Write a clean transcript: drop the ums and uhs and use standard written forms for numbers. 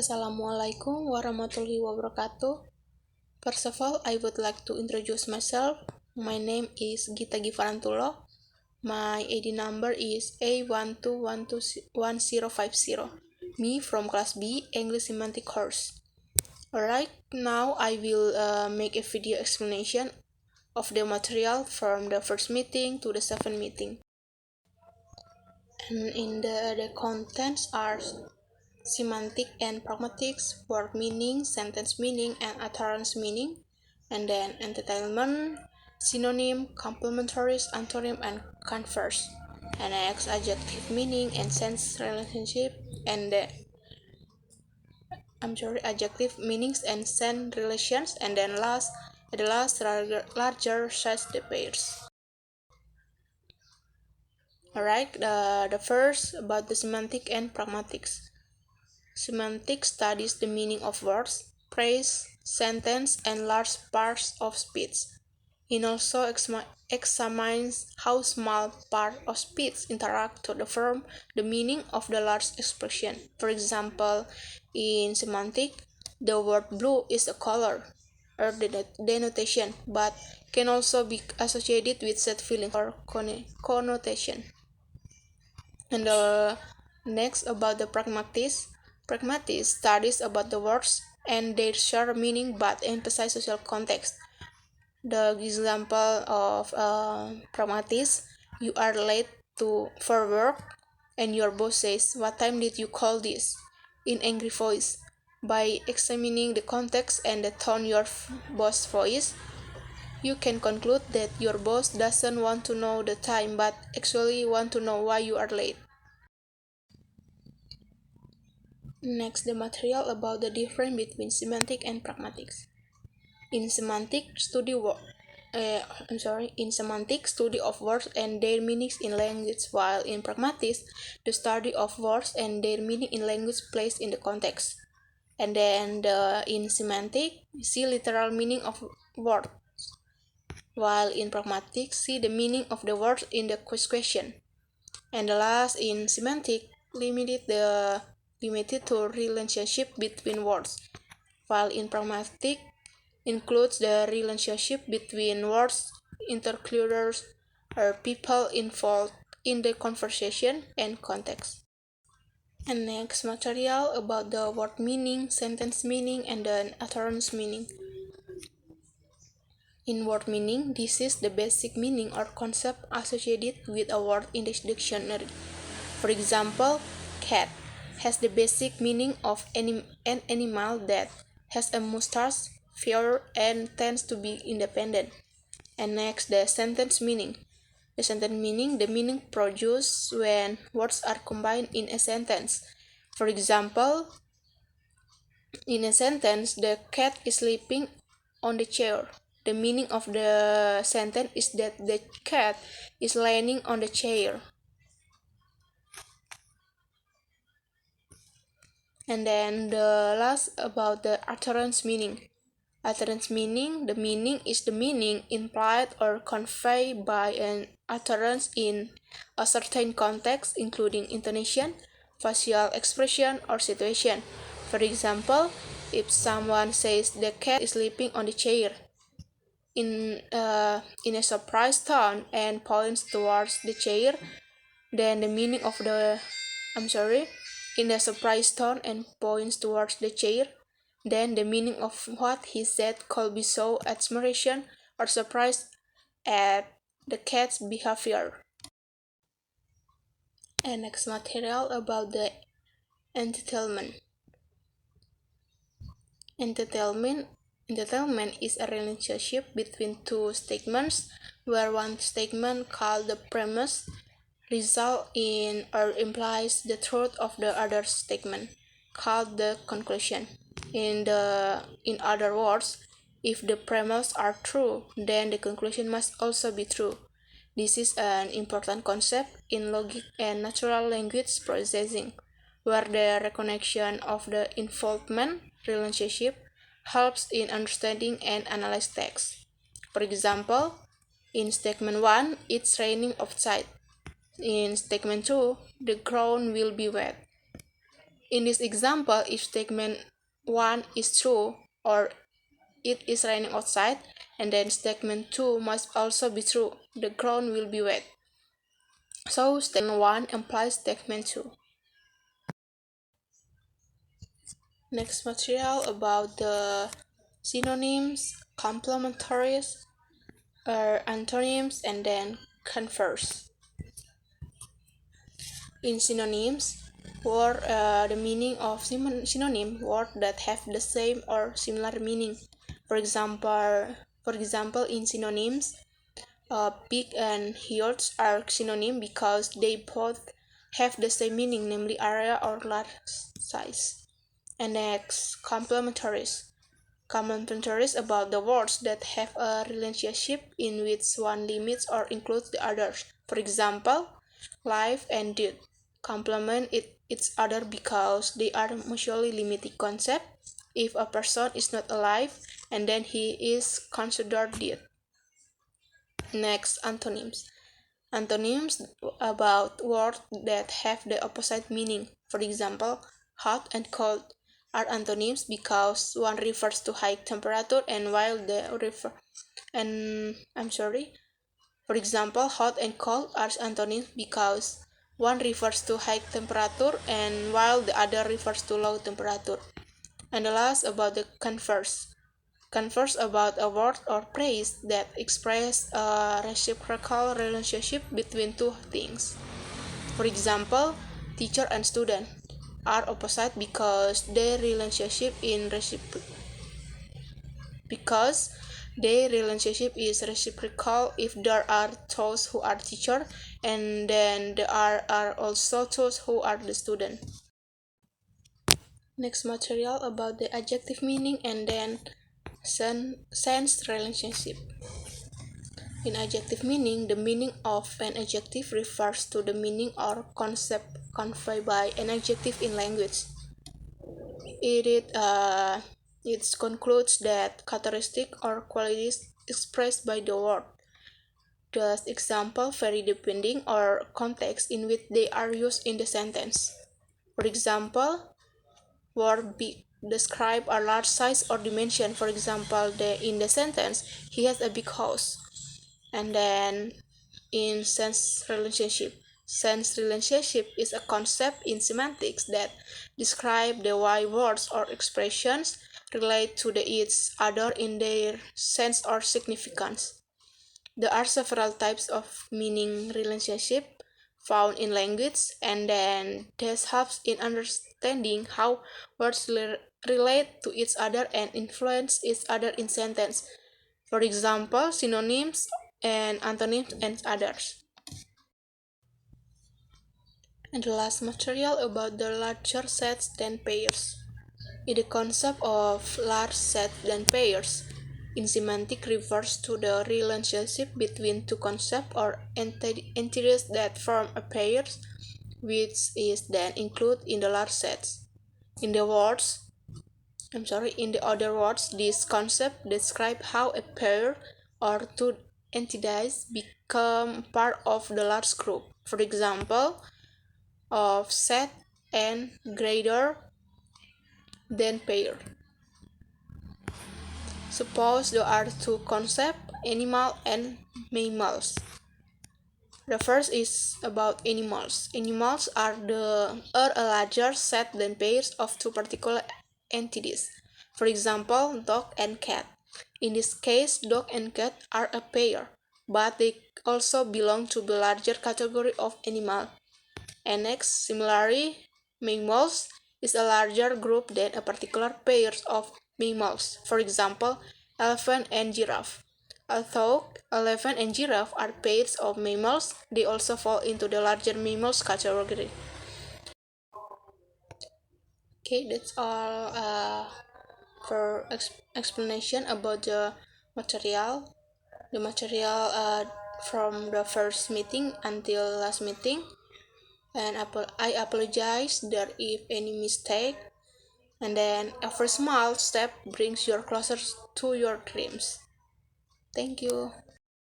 Assalamualaikum warahmatullahi wabarakatuh. First of all, I would like to introduce myself. My name is Gifara Ntulo. My ID number is A12121050. Me from class B, English Semantics course. Alright, now I will make a video explanation of the material from the first meeting to the seventh meeting. And in the contents are semantic and pragmatics, word meaning, sentence meaning, and utterance meaning, and then entitlement, synonym, complementaries, antonym, and converse, and next adjective meaning and sense relationship, and adjective meanings and sense relations, and then the last larger size the pairs. Alright, the first about the semantic and pragmatics. Semantics studies the meaning of words, phrase, sentence, and large parts of speech. It also examines how small parts of speech interact to form the meaning of the large expression. For example, in semantics, the word blue is a color or denotation, but can also be associated with sad feelings or connotation. And next about the pragmatics. Pragmatics studies about the words and their shared meaning but emphasize social context. The example of pragmatics: you are late for work and your boss says, "What time did you call this?" in angry voice. By examining the context and the tone your boss voice, you can conclude that your boss doesn't want to know the time but actually want to know why you are late. Next, the material about the difference between semantic and pragmatics. In semantic study of words and their meanings in language, while in pragmatics, the study of words and their meaning in language placed in the context. And then in semantic, see literal meaning of words, while in pragmatics, see the meaning of the words in the question. And the last, in semantic, limited to relationship between words, while in pragmatic includes the relationship between words, interlocutors, or people involved in the conversation and context. And next, material about the word meaning, sentence meaning, and then utterance meaning. In word meaning, this is the basic meaning or concept associated with a word in the dictionary. For example, cat has the basic meaning of an animal that has a mustache, fur, and tends to be independent. And next, the sentence meaning. The sentence meaning, the meaning produced when words are combined in a sentence. For example, in a sentence, the cat is sleeping on the chair. The meaning of the sentence is that the cat is laying on the chair. And then the last about the utterance meaning. Utterance meaning, the meaning is the meaning implied or conveyed by an utterance in a certain context, including intonation, facial expression, or situation. For example, if someone says the cat is sleeping on the chair in a surprised tone and points towards the chair, then the meaning of the in a surprised tone and points towards the chair, then the meaning of what he said could be show admiration or surprise at the cat's behavior. And next, material about the entitlement. Entitlement is a relationship between two statements where one statement, called the premise, results in or implies the truth of the other statement, called the conclusion. In other words, if the premises are true, then the conclusion must also be true. This is an important concept in logic and natural language processing, where the recognition of the involvement relationship helps in understanding and analyze text. For example, in statement 1, it's raining outside. In statement 2, the ground will be wet. In this example, if statement 1 is true, or it is raining outside, and then statement 2 must also be true, the ground will be wet. So statement 1 implies statement 2. Next material about the synonyms, complementaries, antonyms, and then converse. In synonyms, the meaning of synonym word that have the same or similar meaning. For example, in synonyms, big and huge are synonym because they both have the same meaning, namely area or large size. And next, complementaries. Complementaries about the words that have a relationship in which one limits or includes the others. For example, life and death complement each other because they are mutually limiting concept. If a person is not alive, and then he is considered dead. Next, antonyms. Antonyms about words that have the opposite meaning. For example, hot and cold are antonyms because one refers to high temperature and while the refer and I'm sorry. For example, hot and cold are antonyms because one refers to high temperature and while the other refers to low temperature. And the last about the converse. Converse about a word or phrase that express a reciprocal relationship between two things. For example, teacher and student are opposite because their relationship is reciprocal if there are those who are teacher and then there are also those who are the student. Next material about the adjective meaning and then sense relationship. In adjective meaning, the meaning of an adjective refers to the meaning or concept conveyed by an adjective in language. It concludes that characteristics or qualities expressed by the word. Thus, example vary depending on context in which they are used in the sentence. For example, word big describe a large size or dimension. For example, in the sentence, he has a big house. And then in sense relationship. Sense relationship is a concept in semantics that describe the way words or expressions relate to each other in their sense or significance. There are several types of meaning relationship found in language, and then this helps in understanding how words relate to each other and influence each other in sentence. For example, synonyms and antonyms and others. And the last material about the larger sets than pairs. In the concept of large sets than pairs, in semantics refers to the relationship between two concepts or entities that form a pair, which is then included in the large sets. In the words, in the other words, this concept describes how a pair or two entities become part of the large group. For example, of set and greater than pair. Suppose there are two concepts, animal and mammals. The first is about animals. Animals are a larger set than pairs of two particular entities. For example, dog and cat. In this case, dog and cat are a pair, but they also belong to the larger category of animal. And next, similarly, mammals is a larger group than a particular pair of mammals. For example, elephant and giraffe. Although elephant and giraffe are pairs of mammals, they also fall into the larger mammals category. Okay, that's all for explanation about the material. The material from the first meeting until last meeting. And I apologize that if any mistake. And then every small step brings you closer to your dreams. Thank you.